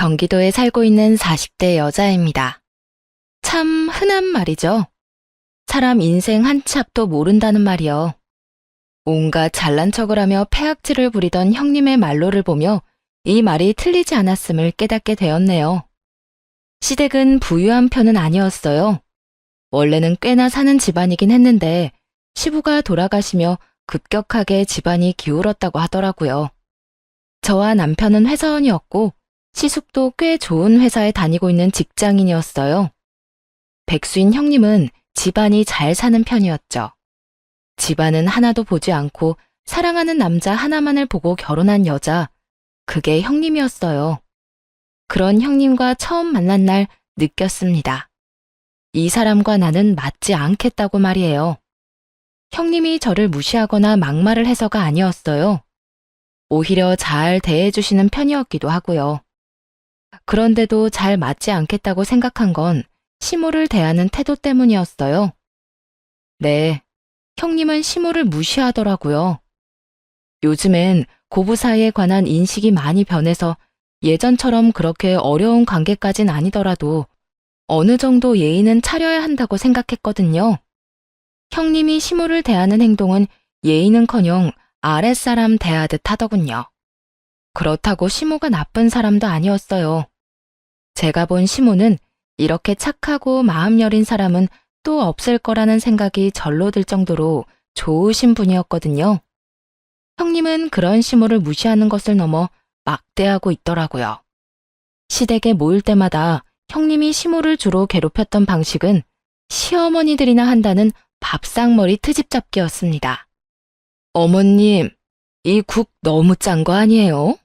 경기도에 살고 있는 40대 여자입니다. 참 흔한 말이죠. 사람 인생 한 치 앞도 모른다는 말이요. 온갖 잘난 척을 하며 패악질을 부리던 형님의 말로를 보며 이 말이 틀리지 않았음을 깨닫게 되었네요. 시댁은 부유한 편은 아니었어요. 원래는 꽤나 사는 집안이긴 했는데 시부가 돌아가시며 급격하게 집안이 기울었다고 하더라고요. 저와 남편은 회사원이었고 시숙도 꽤 좋은 회사에 다니고 있는 직장인이었어요. 백수인 형님은 집안이 잘 사는 편이었죠. 집안은 하나도 보지 않고 사랑하는 남자 하나만을 보고 결혼한 여자, 그게 형님이었어요. 그런 형님과 처음 만난 날 느꼈습니다. 이 사람과 나는 맞지 않겠다고 말이에요. 형님이 저를 무시하거나 막말을 해서가 아니었어요. 오히려 잘 대해주시는 편이었기도 하고요. 그런데도 잘 맞지 않겠다고 생각한 건 시모를 대하는 태도 때문이었어요. 네, 형님은 시모를 무시하더라고요. 요즘엔 고부 사이에 관한 인식이 많이 변해서 예전처럼 그렇게 어려운 관계까진 아니더라도 어느 정도 예의는 차려야 한다고 생각했거든요. 형님이 시모를 대하는 행동은 예의는커녕 아랫사람 대하듯 하더군요. 그렇다고 시모가 나쁜 사람도 아니었어요. 제가 본 시모는 이렇게 착하고 마음 여린 사람은 또 없을 거라는 생각이 절로 들 정도로 좋으신 분이었거든요. 형님은 그런 시모를 무시하는 것을 넘어 막대하고 있더라고요. 시댁에 모일 때마다 형님이 시모를 주로 괴롭혔던 방식은 시어머니들이나 한다는 밥상머리 트집 잡기였습니다. 어머님, 이 국 너무 짠 거 아니에요?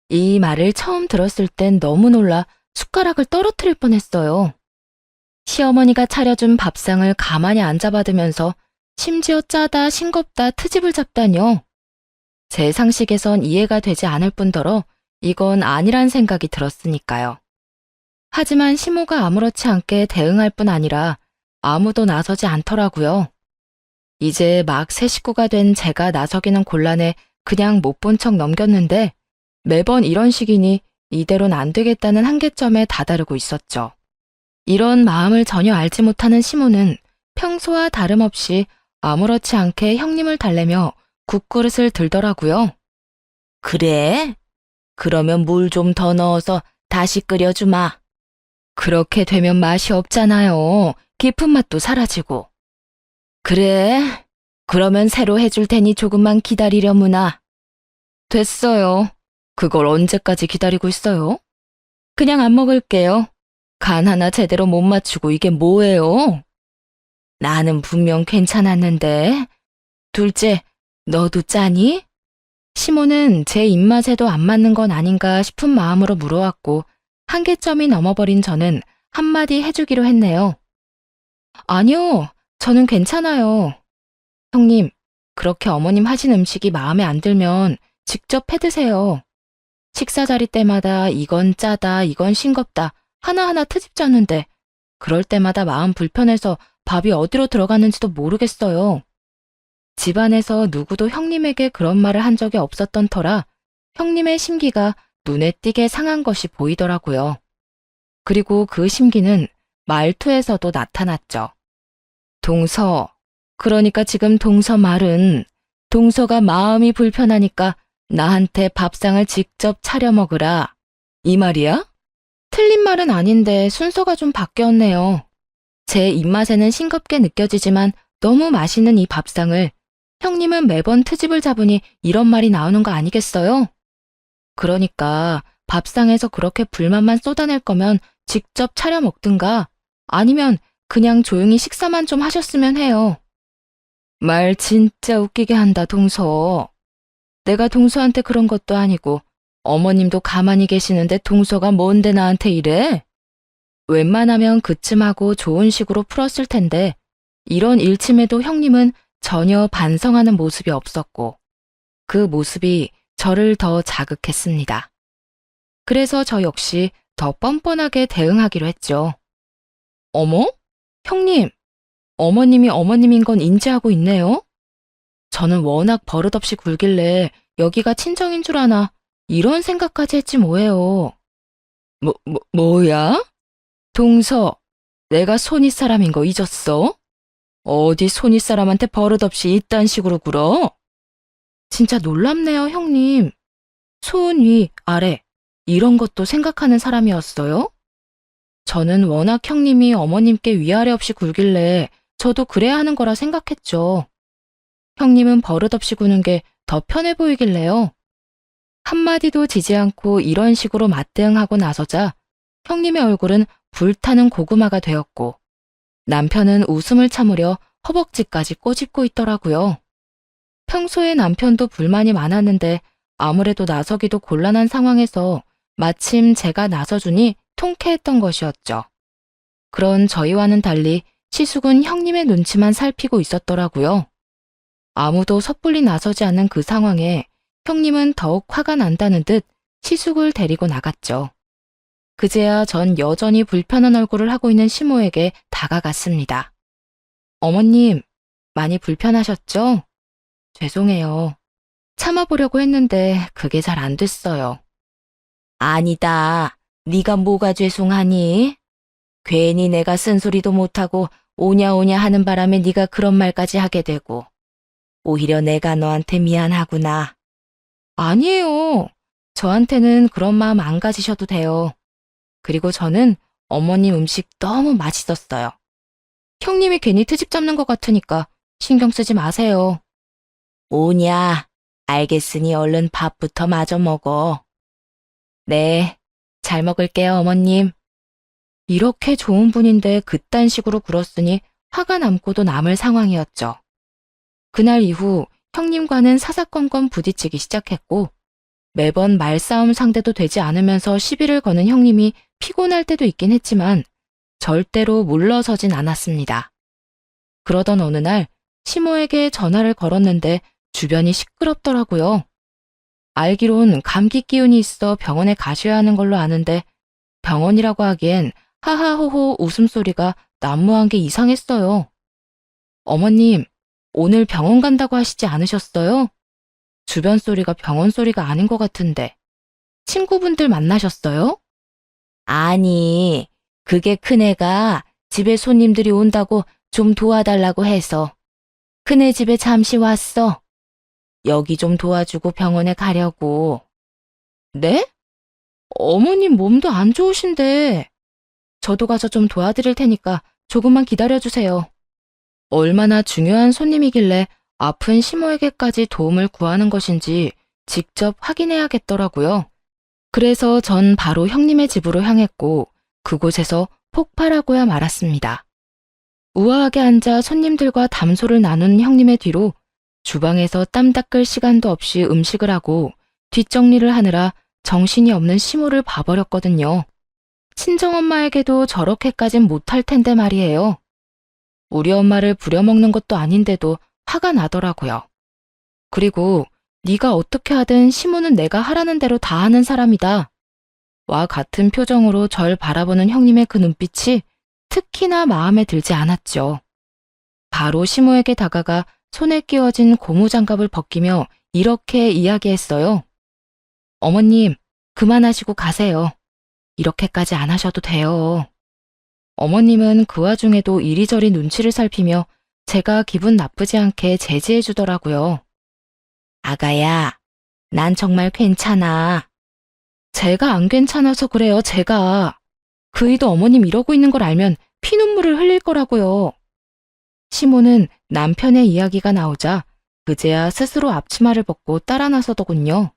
이 말을 처음 들었을 땐 너무 놀라 숟가락을 떨어뜨릴 뻔했어요. 시어머니가 차려준 밥상을 가만히 앉아받으면서 심지어 짜다 싱겁다 트집을 잡다뇨. 제 상식에선 이해가 되지 않을 뿐더러 이건 아니란 생각이 들었으니까요. 하지만 시모가 아무렇지 않게 대응할 뿐 아니라 아무도 나서지 않더라고요. 이제 막 새 식구가 된 제가 나서기는 곤란해 그냥 못 본 척 넘겼는데 매번 이런 식이니 이대로는 안 되겠다는 한계점에 다다르고 있었죠. 이런 마음을 전혀 알지 못하는 시모는 평소와 다름없이 아무렇지 않게 형님을 달래며 국그릇을 들더라고요. 그래? 그러면 물 좀 더 넣어서 다시 끓여주마. 그렇게 되면 맛이 없잖아요. 깊은 맛도 사라지고. 그래? 그러면 새로 해줄 테니 조금만 기다리려무나. 됐어요. 그걸 언제까지 기다리고 있어요? 그냥 안 먹을게요. 간 하나 제대로 못 맞추고 이게 뭐예요? 나는 분명 괜찮았는데. 둘째, 너도 짜니? 시모는 제 입맛에도 안 맞는 건 아닌가 싶은 마음으로 물어왔고 한계점이 넘어버린 저는 한마디 해주기로 했네요. 아니요, 저는 괜찮아요. 형님, 그렇게 어머님 하신 음식이 마음에 안 들면 직접 해드세요. 식사 자리 때마다 이건 짜다, 이건 싱겁다 하나하나 트집 짜는데 그럴 때마다 마음 불편해서 밥이 어디로 들어가는지도 모르겠어요. 집안에서 누구도 형님에게 그런 말을 한 적이 없었던 터라 형님의 심기가 눈에 띄게 상한 것이 보이더라고요. 그리고 그 심기는 말투에서도 나타났죠. 동서, 그러니까 지금 동서 말은 동서가 마음이 불편하니까 나한테 밥상을 직접 차려 먹으라. 이 말이야? 틀린 말은 아닌데 순서가 좀 바뀌었네요. 제 입맛에는 싱겁게 느껴지지만 너무 맛있는 이 밥상을 형님은 매번 트집을 잡으니 이런 말이 나오는 거 아니겠어요? 그러니까 밥상에서 그렇게 불만만 쏟아낼 거면 직접 차려 먹든가 아니면 그냥 조용히 식사만 좀 하셨으면 해요. 말 진짜 웃기게 한다, 동서. 내가 동서한테 그런 것도 아니고 어머님도 가만히 계시는데 동서가 뭔데 나한테 이래? 웬만하면 그쯤하고 좋은 식으로 풀었을 텐데 이런 일침에도 형님은 전혀 반성하는 모습이 없었고 그 모습이 저를 더 자극했습니다. 그래서 저 역시 더 뻔뻔하게 대응하기로 했죠. 어머? 형님, 어머님이 어머님인 건 인지하고 있네요? 저는 워낙 버릇없이 굴길래 여기가 친정인 줄 아나 이런 생각까지 했지 뭐예요. 뭐야? 동서, 내가 손윗 사람인 거 잊었어? 어디 손윗 사람한테 버릇없이 이딴 식으로 굴어? 진짜 놀랍네요, 형님. 손 위, 아래, 이런 것도 생각하는 사람이었어요? 저는 워낙 형님이 어머님께 위아래 없이 굴길래 저도 그래야 하는 거라 생각했죠. 형님은 버릇없이 구는 게 더 편해 보이길래요. 한마디도 지지 않고 이런 식으로 맞대응하고 나서자 형님의 얼굴은 불타는 고구마가 되었고 남편은 웃음을 참으려 허벅지까지 꼬집고 있더라고요. 평소에 남편도 불만이 많았는데 아무래도 나서기도 곤란한 상황에서 마침 제가 나서주니 통쾌했던 것이었죠. 그런 저희와는 달리 시숙은 형님의 눈치만 살피고 있었더라고요. 아무도 섣불리 나서지 않는 그 상황에 형님은 더욱 화가 난다는 듯 시숙을 데리고 나갔죠. 그제야 전 여전히 불편한 얼굴을 하고 있는 시모에게 다가갔습니다. 어머님, 많이 불편하셨죠? 죄송해요. 참아보려고 했는데 그게 잘 안 됐어요. 아니다. 네가 뭐가 죄송하니? 괜히 내가 쓴소리도 못하고 오냐오냐 하는 바람에 네가 그런 말까지 하게 되고 오히려 내가 너한테 미안하구나. 아니에요. 저한테는 그런 마음 안 가지셔도 돼요. 그리고 저는 어머님 음식 너무 맛있었어요. 형님이 괜히 트집 잡는 것 같으니까 신경 쓰지 마세요. 오냐, 알겠으니 얼른 밥부터 마저 먹어. 네, 잘 먹을게요, 어머님. 이렇게 좋은 분인데 그딴 식으로 굴었으니 화가 남고도 남을 상황이었죠. 그날 이후 형님과는 사사건건 부딪히기 시작했고 매번 말싸움 상대도 되지 않으면서 시비를 거는 형님이 피곤할 때도 있긴 했지만 절대로 물러서진 않았습니다. 그러던 어느 날 시모에게 전화를 걸었는데 주변이 시끄럽더라고요. 알기론 감기 기운이 있어 병원에 가셔야 하는 걸로 아는데 병원이라고 하기엔 하하호호 웃음소리가 난무한 게 이상했어요. 어머님, 오늘 병원 간다고 하시지 않으셨어요? 주변 소리가 병원 소리가 아닌 것 같은데. 친구분들 만나셨어요? 아니, 그게 큰애가 집에 손님들이 온다고 좀 도와달라고 해서 큰애 집에 잠시 왔어. 여기 좀 도와주고 병원에 가려고. 네? 어머님 몸도 안 좋으신데. 저도 가서 좀 도와드릴 테니까 조금만 기다려주세요. 얼마나 중요한 손님이길래 아픈 시모에게까지 도움을 구하는 것인지 직접 확인해야겠더라고요. 그래서 전 바로 형님의 집으로 향했고 그곳에서 폭발하고야 말았습니다. 우아하게 앉아 손님들과 담소를 나눈 형님의 뒤로 주방에서 땀 닦을 시간도 없이 음식을 하고 뒷정리를 하느라 정신이 없는 시모를 봐버렸거든요. 친정엄마에게도 저렇게까진 못할 텐데 말이에요. 우리 엄마를 부려먹는 것도 아닌데도 화가 나더라고요. 그리고 네가 어떻게 하든 시모는 내가 하라는 대로 다 하는 사람이다. 와 같은 표정으로 절 바라보는 형님의 그 눈빛이 특히나 마음에 들지 않았죠. 바로 시모에게 다가가 손에 끼워진 고무장갑을 벗기며 이렇게 이야기했어요. 어머님, 그만하시고 가세요. 이렇게까지 안 하셔도 돼요. 어머님은 그 와중에도 이리저리 눈치를 살피며 제가 기분 나쁘지 않게 제지해 주더라고요. 아가야, 난 정말 괜찮아. 제가 안 괜찮아서 그래요, 제가. 그이도 어머님 이러고 있는 걸 알면 피눈물을 흘릴 거라고요. 시모는 남편의 이야기가 나오자 그제야 스스로 앞치마를 벗고 따라 나서더군요.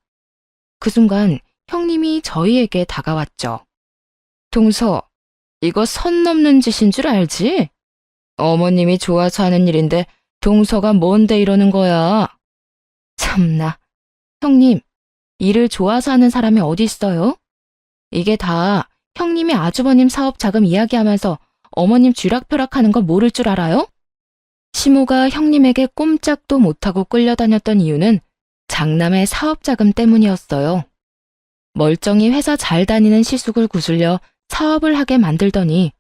그 순간 형님이 저희에게 다가왔죠. 동서, 이거 선 넘는 짓인 줄 알지? 어머님이 좋아서 하는 일인데 동서가 뭔데 이러는 거야? 참나, 형님, 일을 좋아서 하는 사람이 어디 있어요? 이게 다 형님이 아주버님 사업 자금 이야기하면서 어머님 쥐락펴락하는 거 모를 줄 알아요? 시모가 형님에게 꼼짝도 못하고 끌려다녔던 이유는 장남의 사업 자금 때문이었어요. 멀쩡히 회사 잘 다니는 시숙을 구슬려 사업을 하게 만들더니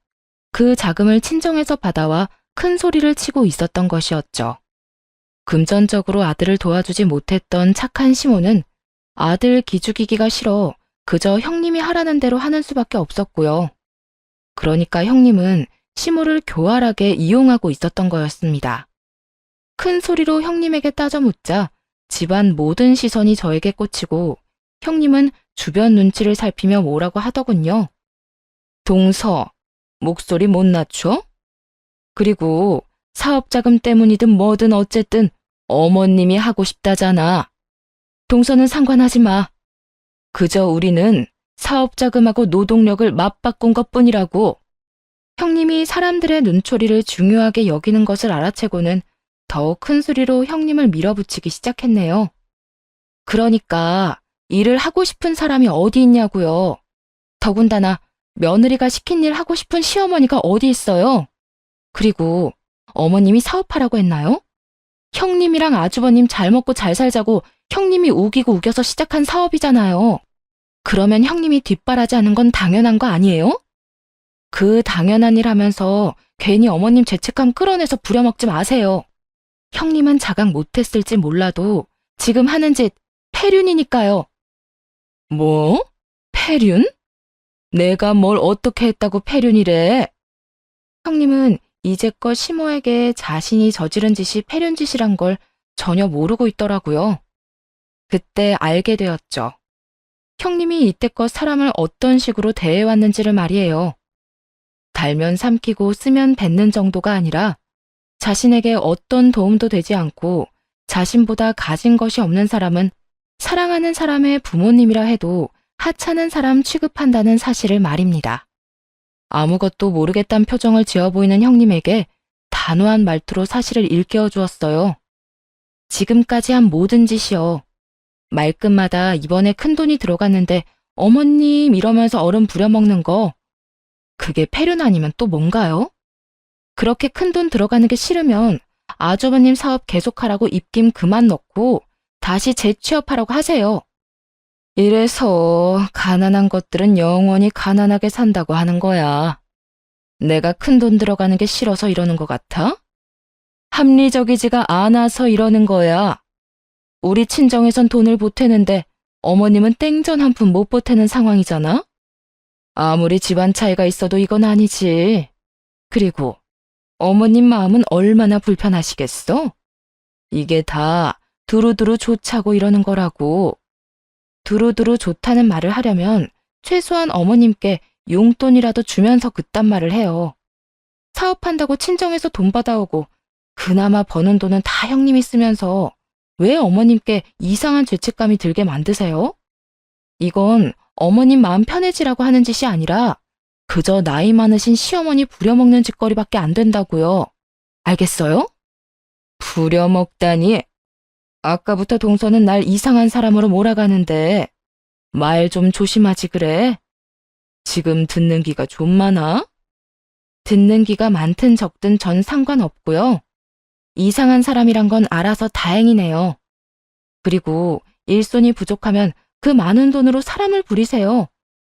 그 자금을 친정에서 받아와 큰 소리를 치고 있었던 것이었죠. 금전적으로 아들을 도와주지 못했던 착한 시모는 아들 기죽이기가 싫어 그저 형님이 하라는 대로 하는 수밖에 없었고요. 그러니까 형님은 시모를 교활하게 이용하고 있었던 거였습니다. 큰 소리로 형님에게 따져 묻자 집안 모든 시선이 저에게 꽂히고 형님은 주변 눈치를 살피며 뭐라고 하더군요. 동서, 목소리 못 낮춰? 그리고 사업자금 때문이든 뭐든 어쨌든 어머님이 하고 싶다잖아. 동서는 상관하지 마. 그저 우리는 사업자금하고 노동력을 맞바꾼 것뿐이라고. 형님이 사람들의 눈초리를 중요하게 여기는 것을 알아채고는 더욱 큰 소리로 형님을 밀어붙이기 시작했네요. 그러니까 일을 하고 싶은 사람이 어디 있냐고요. 더군다나 며느리가 시킨 일 하고 싶은 시어머니가 어디 있어요. 그리고 어머님이 사업하라고 했나요? 형님이랑 아주버님 잘 먹고 잘 살자고 형님이 우기고 우겨서 시작한 사업이잖아요. 그러면 형님이 뒷바라지 하는 건 당연한 거 아니에요? 그 당연한 일 하면서 괜히 어머님 죄책감 끌어내서 부려먹지 마세요. 형님은 자각 못했을지 몰라도 지금 하는 짓 폐륜이니까요. 뭐? 폐륜? 내가 뭘 어떻게 했다고 폐륜이래? 형님은 이제껏 시모에게 자신이 저지른 짓이 폐륜 짓이란 걸 전혀 모르고 있더라고요. 그때 알게 되었죠. 형님이 이때껏 사람을 어떤 식으로 대해왔는지를 말이에요. 달면 삼키고 쓰면 뱉는 정도가 아니라 자신에게 어떤 도움도 되지 않고 자신보다 가진 것이 없는 사람은 사랑하는 사람의 부모님이라 해도 하찮은 사람 취급한다는 사실을 말입니다. 아무것도 모르겠다는 표정을 지어 보이는 형님에게 단호한 말투로 사실을 일깨워 주었어요. 지금까지 한 모든 짓이요. 말끝마다 이번에 큰돈이 들어갔는데 어머님 이러면서 얼음 부려먹는 거. 그게 폐륜 아니면 또 뭔가요? 그렇게 큰돈 들어가는 게 싫으면 아주버님 사업 계속하라고 입김 그만 넣고 다시 재취업하라고 하세요. 이래서 가난한 것들은 영원히 가난하게 산다고 하는 거야. 내가 큰돈 들어가는 게 싫어서 이러는 것 같아? 합리적이지가 않아서 이러는 거야. 우리 친정에선 돈을 보태는데 어머님은 땡전 한 푼 못 보태는 상황이잖아? 아무리 집안 차이가 있어도 이건 아니지. 그리고 어머님 마음은 얼마나 불편하시겠어? 이게 다 두루두루 좋자고 이러는 거라고. 두루두루 좋다는 말을 하려면 최소한 어머님께 용돈이라도 주면서 그딴 말을 해요. 사업한다고 친정에서 돈 받아오고 그나마 버는 돈은 다 형님이 쓰면서 왜 어머님께 이상한 죄책감이 들게 만드세요? 이건 어머님 마음 편해지라고 하는 짓이 아니라 그저 나이 많으신 시어머니 부려먹는 짓거리밖에 안 된다고요. 알겠어요? 부려먹다니. 아까부터 동서는 날 이상한 사람으로 몰아가는데 말 좀 조심하지 그래. 지금 듣는 기가 좀 많아? 듣는 기가 많든 적든 전 상관없고요. 이상한 사람이란 건 알아서 다행이네요. 그리고 일손이 부족하면 그 많은 돈으로 사람을 부리세요.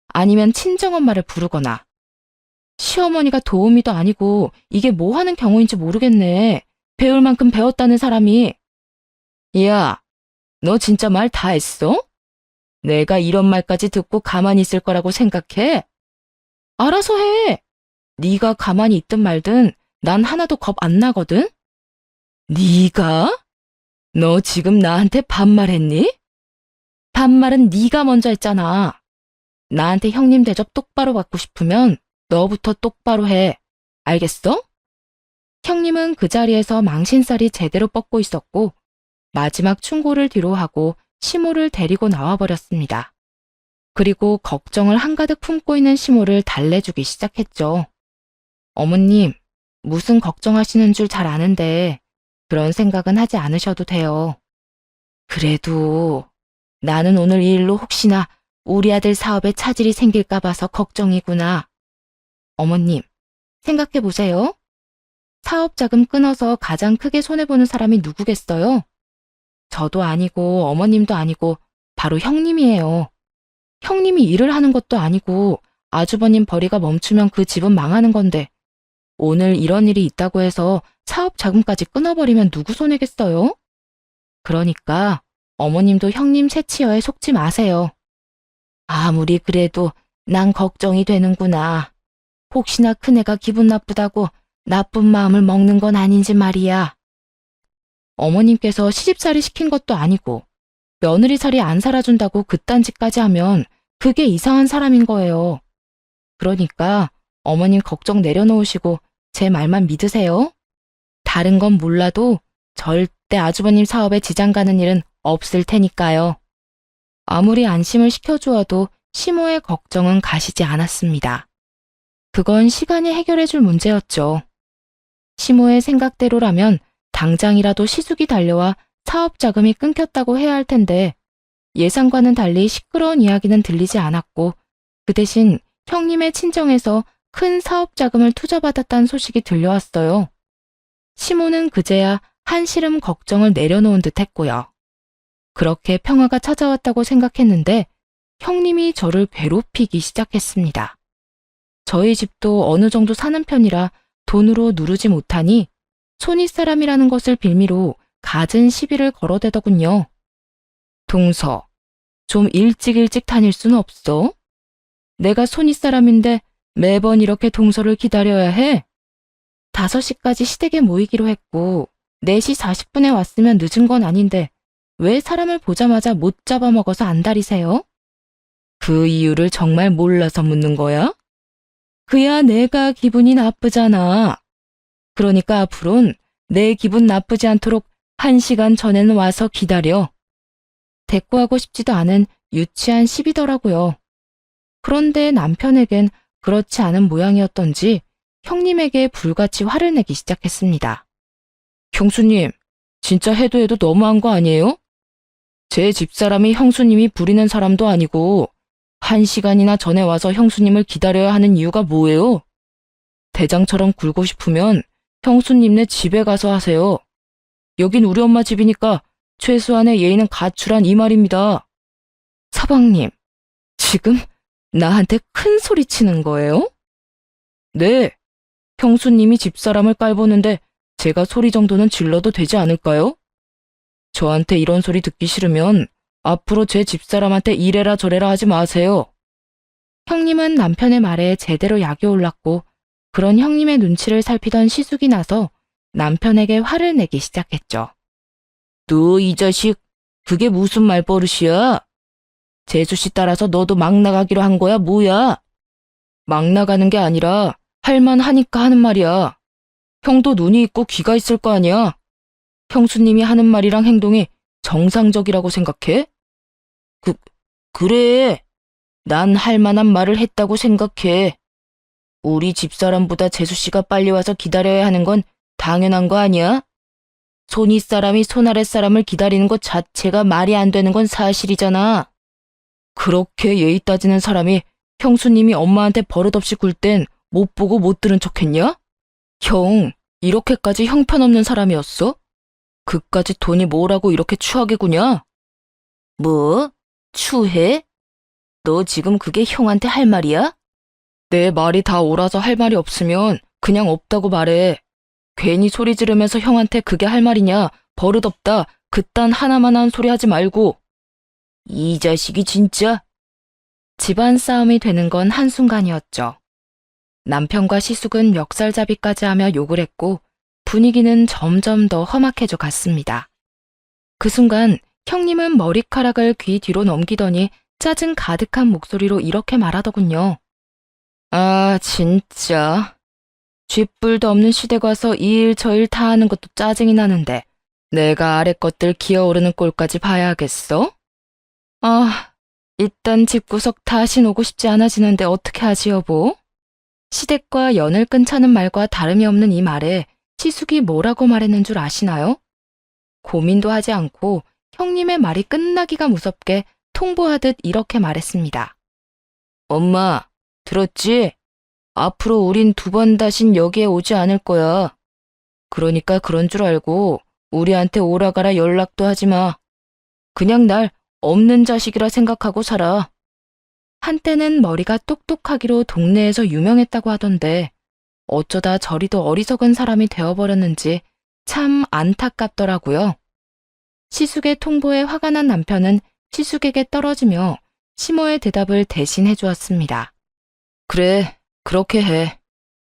아니면 친정엄마를 부르거나. 시어머니가 도우미도 아니고 이게 뭐 하는 경우인지 모르겠네. 배울 만큼 배웠다는 사람이. 야, 너 진짜 말 다 했어? 내가 이런 말까지 듣고 가만히 있을 거라고 생각해? 알아서 해. 네가 가만히 있든 말든 난 하나도 겁 안 나거든? 네가? 너 지금 나한테 반말했니? 반말은 네가 먼저 했잖아. 나한테 형님 대접 똑바로 받고 싶으면 너부터 똑바로 해. 알겠어? 형님은 그 자리에서 망신살이 제대로 뻗고 있었고 마지막 충고를 뒤로하고 시모를 데리고 나와버렸습니다. 그리고 걱정을 한가득 품고 있는 시모를 달래주기 시작했죠. 어머님, 무슨 걱정하시는 줄 잘 아는데 그런 생각은 하지 않으셔도 돼요. 그래도 나는 오늘 이 일로 혹시나 우리 아들 사업에 차질이 생길까 봐서 걱정이구나. 어머님, 생각해 보세요. 사업 자금 끊어서 가장 크게 손해보는 사람이 누구겠어요? 저도 아니고 어머님도 아니고 바로 형님이에요. 형님이 일을 하는 것도 아니고 아주버님 벌이가 멈추면 그 집은 망하는 건데 오늘 이런 일이 있다고 해서 사업 자금까지 끊어버리면 누구 손해겠어요? 그러니까 어머님도 형님 채치어에 속지 마세요. 아무리 그래도 난 걱정이 되는구나. 혹시나 큰애가 기분 나쁘다고 나쁜 마음을 먹는 건 아닌지 말이야. 어머님께서 시집살이 시킨 것도 아니고 며느리살이 안 살아준다고 그딴 짓까지 하면 그게 이상한 사람인 거예요. 그러니까 어머님 걱정 내려놓으시고 제 말만 믿으세요. 다른 건 몰라도 절대 아주버님 사업에 지장 가는 일은 없을 테니까요. 아무리 안심을 시켜주어도 시모의 걱정은 가시지 않았습니다. 그건 시간이 해결해줄 문제였죠. 시모의 생각대로라면 당장이라도 시숙이 달려와 사업 자금이 끊겼다고 해야 할 텐데 예상과는 달리 시끄러운 이야기는 들리지 않았고 그 대신 형님의 친정에서 큰 사업 자금을 투자받았다는 소식이 들려왔어요. 시모는 그제야 한시름 걱정을 내려놓은 듯 했고요. 그렇게 평화가 찾아왔다고 생각했는데 형님이 저를 괴롭히기 시작했습니다. 저희 집도 어느 정도 사는 편이라 돈으로 누르지 못하니 손윗사람이라는 것을 빌미로 갖은 시비를 걸어대더군요. 동서, 좀 일찍 다닐 순 없어? 내가 손윗사람인데 매번 이렇게 동서를 기다려야 해? 5시까지 시댁에 모이기로 했고 4시 40분에 왔으면 늦은 건 아닌데 왜 사람을 보자마자 못 잡아먹어서 안달이세요? 그 이유를 정말 몰라서 묻는 거야? 그야 내가 기분이 나쁘잖아. 그러니까 앞으론 내 기분 나쁘지 않도록 1시간 전에는 와서 기다려. 대꾸하고 싶지도 않은 유치한 시비더라고요. 그런데 남편에겐 그렇지 않은 모양이었던지 형님에게 불같이 화를 내기 시작했습니다. 형수님, 진짜 해도 너무한 거 아니에요? 제 집사람이 형수님이 부리는 사람도 아니고 1시간이나 전에 와서 형수님을 기다려야 하는 이유가 뭐예요? 대장처럼 굴고 싶으면 형수님네 집에 가서 하세요. 여긴 우리 엄마 집이니까 최소한의 예의는 갖추란 이 말입니다. 서방님, 지금 나한테 큰 소리 치는 거예요? 네, 형수님이 집사람을 깔보는데 제가 소리 정도는 질러도 되지 않을까요? 저한테 이런 소리 듣기 싫으면 앞으로 제 집사람한테 이래라 저래라 하지 마세요. 형님은 남편의 말에 제대로 약이 올랐고 그런 형님의 눈치를 살피던 시숙이 나서 남편에게 화를 내기 시작했죠. 너 이 자식, 그게 무슨 말버릇이야? 재수씨 따라서 너도 막 나가기로 한 거야, 뭐야? 막 나가는 게 아니라 할만하니까 하는 말이야. 형도 눈이 있고 귀가 있을 거 아니야? 형수님이 하는 말이랑 행동이 정상적이라고 생각해? 그래. 난 할 만한 말을 했다고 생각해. 우리 집사람보다 재수씨가 빨리 와서 기다려야 하는 건 당연한 거 아니야? 손윗사람이 손아랫사람을 기다리는 것 자체가 말이 안 되는 건 사실이잖아. 그렇게 예의 따지는 사람이 형수님이 엄마한테 버릇없이 굴 땐 못 보고 못 들은 척했냐? 형, 이렇게까지 형편없는 사람이었어? 그까지 돈이 뭐라고 이렇게 추하게 구냐? 뭐? 추해? 너 지금 그게 형한테 할 말이야? 내 말이 다 옳아서 할 말이 없으면 그냥 없다고 말해. 괜히 소리 지르면서 형한테 그게 할 말이냐, 버릇없다, 그딴 하나만한 소리 하지 말고. 이 자식이 진짜. 집안 싸움이 되는 건 한순간이었죠. 남편과 시숙은 멱살잡이까지 하며 욕을 했고 분위기는 점점 더 험악해져 갔습니다. 그 순간 형님은 머리카락을 귀 뒤로 넘기더니 짜증 가득한 목소리로 이렇게 말하더군요. 아, 진짜. 쥐뿔도 없는 시댁 와서 이 일 저 일 다 하는 것도 짜증이 나는데 내가 아래 것들 기어오르는 꼴까지 봐야겠어? 아, 일단 집구석 다시 오고 싶지 않아지는데 어떻게 하지 여보? 시댁과 연을 끊자는 말과 다름이 없는 이 말에 시숙이 뭐라고 말했는 줄 아시나요? 고민도 하지 않고 형님의 말이 끝나기가 무섭게 통보하듯 이렇게 말했습니다. 엄마, 들었지? 앞으로 우린 2번 다신 여기에 오지 않을 거야. 그러니까 그런 줄 알고 우리한테 오라가라 연락도 하지 마. 그냥 날 없는 자식이라 생각하고 살아. 한때는 머리가 똑똑하기로 동네에서 유명했다고 하던데 어쩌다 저리도 어리석은 사람이 되어버렸는지 참 안타깝더라고요. 시숙의 통보에 화가 난 남편은 시숙에게 떨어지며 시모의 대답을 대신 해주었습니다. 그래, 그렇게 해.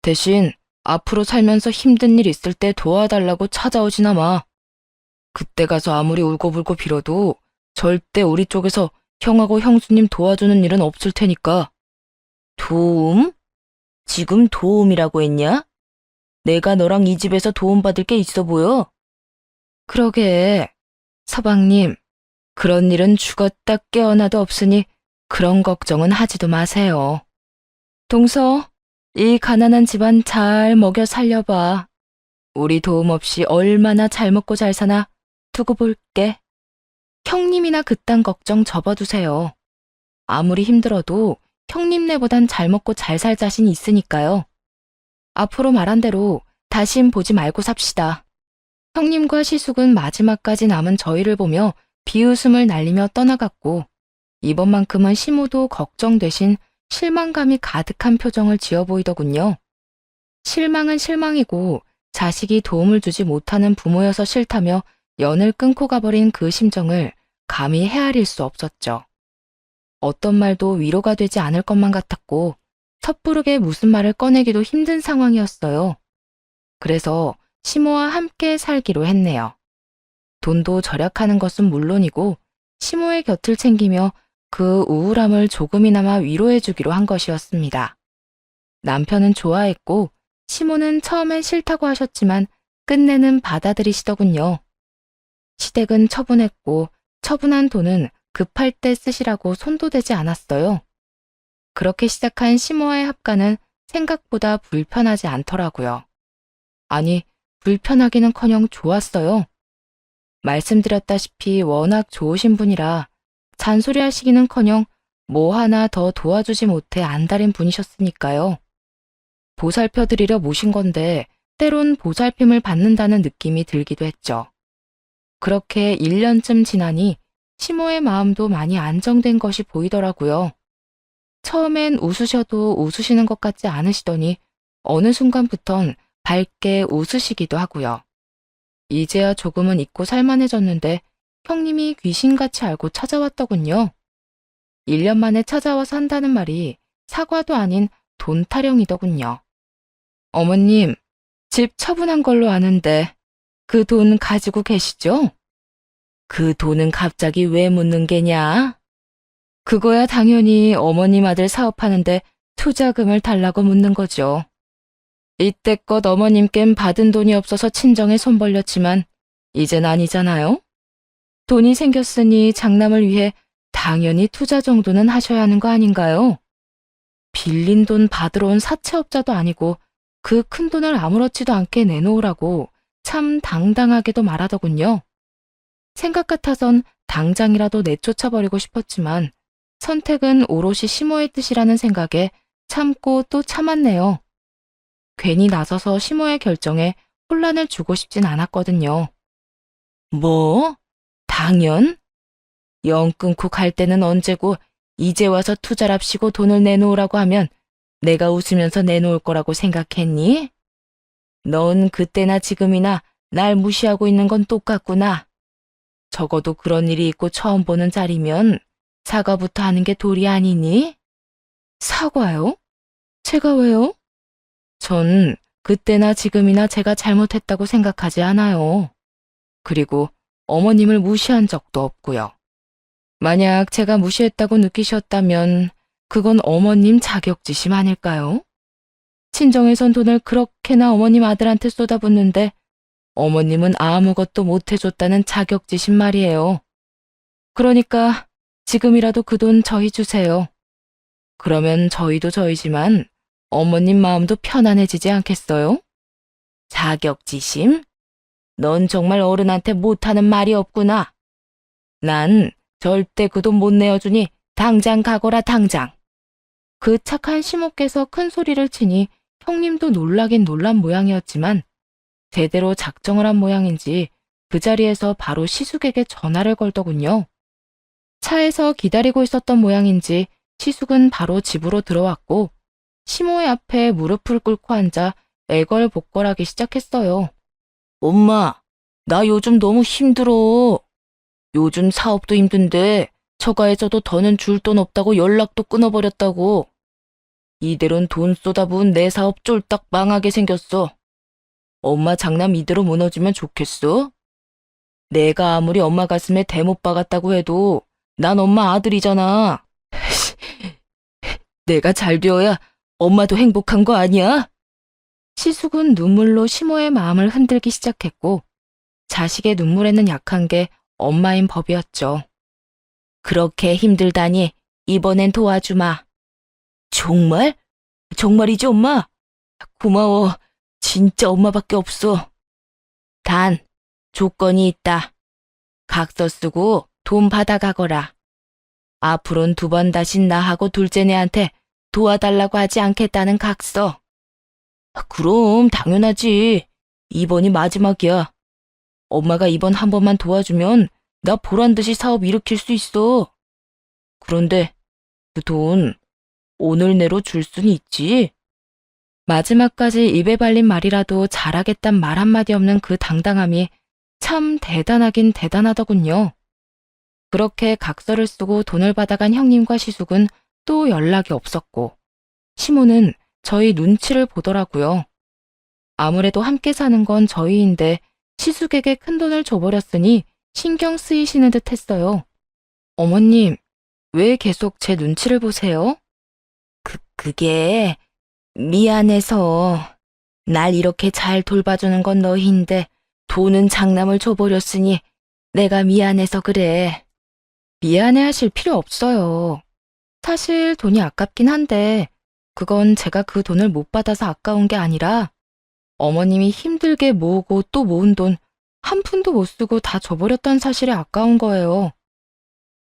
대신 앞으로 살면서 힘든 일 있을 때 도와달라고 찾아오지나 마. 그때 가서 아무리 울고불고 빌어도 절대 우리 쪽에서 형하고 형수님 도와주는 일은 없을 테니까. 도움? 지금 도움이라고 했냐? 내가 너랑 이 집에서 도움받을 게 있어 보여? 그러게, 서방님, 그런 일은 죽었다 깨어나도 없으니 그런 걱정은 하지도 마세요. 동서, 이 가난한 집안 잘 먹여 살려봐. 우리 도움 없이 얼마나 잘 먹고 잘 사나 두고 볼게. 형님이나 그딴 걱정 접어두세요. 아무리 힘들어도 형님네보단 잘 먹고 잘 살 자신이 있으니까요. 앞으로 말한 대로 다신 보지 말고 삽시다. 형님과 시숙은 마지막까지 남은 저희를 보며 비웃음을 날리며 떠나갔고, 이번만큼은 시모도 걱정 대신 실망감이 가득한 표정을 지어 보이더군요. 실망은 실망이고 자식이 도움을 주지 못하는 부모여서 싫다며 연을 끊고 가버린 그 심정을 감히 헤아릴 수 없었죠. 어떤 말도 위로가 되지 않을 것만 같았고 섣부르게 무슨 말을 꺼내기도 힘든 상황이었어요. 그래서 시모와 함께 살기로 했네요. 돈도 절약하는 것은 물론이고 시모의 곁을 챙기며 그 우울함을 조금이나마 위로해주기로 한 것이었습니다. 남편은 좋아했고 시모는 처음엔 싫다고 하셨지만 끝내는 받아들이시더군요. 시댁은 처분했고 처분한 돈은 급할 때 쓰시라고 손도 대지 않았어요. 그렇게 시작한 시모와의 합가는 생각보다 불편하지 않더라고요. 아니, 불편하기는커녕 좋았어요. 말씀드렸다시피 워낙 좋으신 분이라 잔소리하시기는커녕 뭐 하나 더 도와주지 못해 안달인 분이셨으니까요. 보살펴드리려 모신 건데 때론 보살핌을 받는다는 느낌이 들기도 했죠. 그렇게 1년쯤 지나니 시모의 마음도 많이 안정된 것이 보이더라고요. 처음엔 웃으셔도 웃으시는 것 같지 않으시더니 어느 순간부턴 밝게 웃으시기도 하고요. 이제야 조금은 잊고 살만해졌는데 형님이 귀신같이 알고 찾아왔더군요. 1년 만에 찾아와서 한다는 말이 사과도 아닌 돈 타령이더군요. 어머님, 집 처분한 걸로 아는데 그 돈 가지고 계시죠? 그 돈은 갑자기 왜 묻는 게냐? 그거야 당연히 어머님 아들 사업하는데 투자금을 달라고 묻는 거죠. 이때껏 어머님껜 받은 돈이 없어서 친정에 손 벌렸지만 이젠 아니잖아요? 돈이 생겼으니 장남을 위해 당연히 투자 정도는 하셔야 하는 거 아닌가요? 빌린 돈 받으러 온 사채업자도 아니고 그 큰 돈을 아무렇지도 않게 내놓으라고 참 당당하게도 말하더군요. 생각 같아선 당장이라도 내쫓아버리고 싶었지만 선택은 오롯이 시모의 뜻이라는 생각에 참고 또 참았네요. 괜히 나서서 시모의 결정에 혼란을 주고 싶진 않았거든요. 뭐? 당연? 영 끊고 갈 때는 언제고 이제 와서 투자랍시고 돈을 내놓으라고 하면 내가 웃으면서 내놓을 거라고 생각했니? 넌 그때나 지금이나 날 무시하고 있는 건 똑같구나. 적어도 그런 일이 있고 처음 보는 자리면 사과부터 하는 게 도리 아니니? 사과요? 제가 왜요? 전 그때나 지금이나 제가 잘못했다고 생각하지 않아요. 그리고 어머님을 무시한 적도 없고요. 만약 제가 무시했다고 느끼셨다면 그건 어머님 자격지심 아닐까요? 친정에선 돈을 그렇게나 어머님 아들한테 쏟아붓는데 어머님은 아무것도 못해줬다는 자격지심 말이에요. 그러니까 지금이라도 그 돈 저희 주세요. 그러면 저희도 저희지만 어머님 마음도 편안해지지 않겠어요? 자격지심? 넌 정말 어른한테 못하는 말이 없구나. 난 절대 그 돈 못 내어주니 당장 가거라 당장. 그 착한 시모께서 큰 소리를 치니 형님도 놀라긴 놀란 모양이었지만 제대로 작정을 한 모양인지 그 자리에서 바로 시숙에게 전화를 걸더군요. 차에서 기다리고 있었던 모양인지 시숙은 바로 집으로 들어왔고 시모의 앞에 무릎을 꿇고 앉아 애걸복걸하기 시작했어요. 엄마, 나 요즘 너무 힘들어. 요즘 사업도 힘든데 처가에서도 더는 줄 돈 없다고 연락도 끊어버렸다고. 이대로는 돈 쏟아부은 내 사업 쫄딱 망하게 생겼어. 엄마 장남 이대로 무너지면 좋겠어? 내가 아무리 엄마 가슴에 대못 박았다고 해도 난 엄마 아들이잖아. 내가 잘 되어야 엄마도 행복한 거 아니야? 시숙은 눈물로 시모의 마음을 흔들기 시작했고 자식의 눈물에는 약한 게 엄마인 법이었죠. 그렇게 힘들다니 이번엔 도와주마. 정말? 정말이지 엄마? 고마워. 진짜 엄마밖에 없어. 단, 조건이 있다. 각서 쓰고 돈 받아가거라. 앞으론 2번 다신 나하고 둘째네한테 도와달라고 하지 않겠다는 각서. 그럼 당연하지. 이번이 마지막이야. 엄마가 이번 한 번만 도와주면 나 보란듯이 사업 일으킬 수 있어. 그런데 그 돈 오늘 내로 줄 순 있지? 마지막까지 입에 발린 말이라도 잘하겠단 말 한마디 없는 그 당당함이 참 대단하긴 대단하더군요. 그렇게 각서를 쓰고 돈을 받아간 형님과 시숙은 또 연락이 없었고 시모는 저희 눈치를 보더라고요. 아무래도 함께 사는 건 저희인데 시숙에게 큰돈을 줘버렸으니 신경 쓰이시는 듯 했어요. 어머님, 왜 계속 제 눈치를 보세요? 그게 미안해서. 날 이렇게 잘 돌봐주는 건 너희인데 돈은 장남을 줘버렸으니 내가 미안해서 그래. 미안해하실 필요 없어요. 사실 돈이 아깝긴 한데 그건 제가 그 돈을 못 받아서 아까운 게 아니라 어머님이 힘들게 모으고 또 모은 돈 한 푼도 못 쓰고 다 줘버렸던 사실에 아까운 거예요.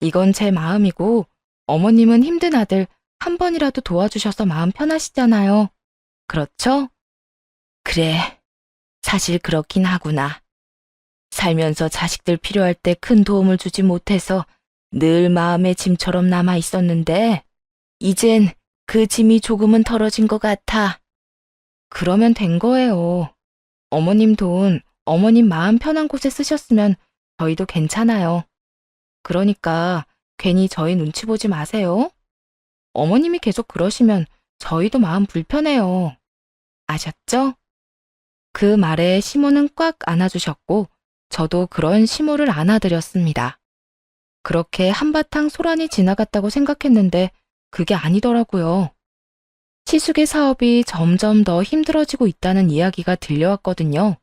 이건 제 마음이고 어머님은 힘든 아들 한 번이라도 도와주셔서 마음 편하시잖아요. 그렇죠? 그래, 사실 그렇긴 하구나. 살면서 자식들 필요할 때 큰 도움을 주지 못해서 늘 마음의 짐처럼 남아 있었는데 이젠 그 짐이 조금은 덜어진 것 같아. 그러면 된 거예요. 어머님 돈, 어머님 마음 편한 곳에 쓰셨으면 저희도 괜찮아요. 그러니까 괜히 저희 눈치 보지 마세요. 어머님이 계속 그러시면 저희도 마음 불편해요. 아셨죠? 그 말에 시모는 꽉 안아주셨고 저도 그런 시모를 안아드렸습니다. 그렇게 한바탕 소란이 지나갔다고 생각했는데 그게 아니더라고요. 시숙의 사업이 점점 더 힘들어지고 있다는 이야기가 들려왔거든요.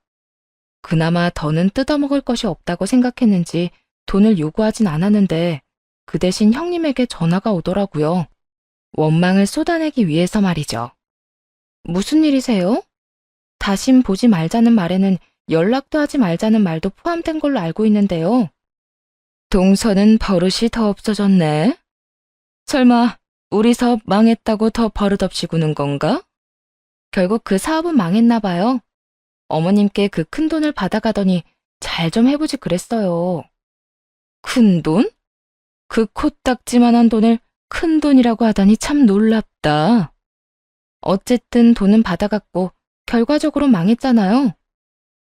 그나마 더는 뜯어먹을 것이 없다고 생각했는지 돈을 요구하진 않았는데 그 대신 형님에게 전화가 오더라고요. 원망을 쏟아내기 위해서 말이죠. 무슨 일이세요? 다신 보지 말자는 말에는 연락도 하지 말자는 말도 포함된 걸로 알고 있는데요. 동서는 버릇이 더 없어졌네. 설마 우리 사업 망했다고 더 버릇없이 구는 건가? 결국 그 사업은 망했나 봐요. 어머님께 그 큰 돈을 받아가더니 잘 좀 해보지 그랬어요. 큰 돈? 그 코딱지만한 돈을 큰 돈이라고 하다니 참 놀랍다. 어쨌든 돈은 받아갔고 결과적으로 망했잖아요.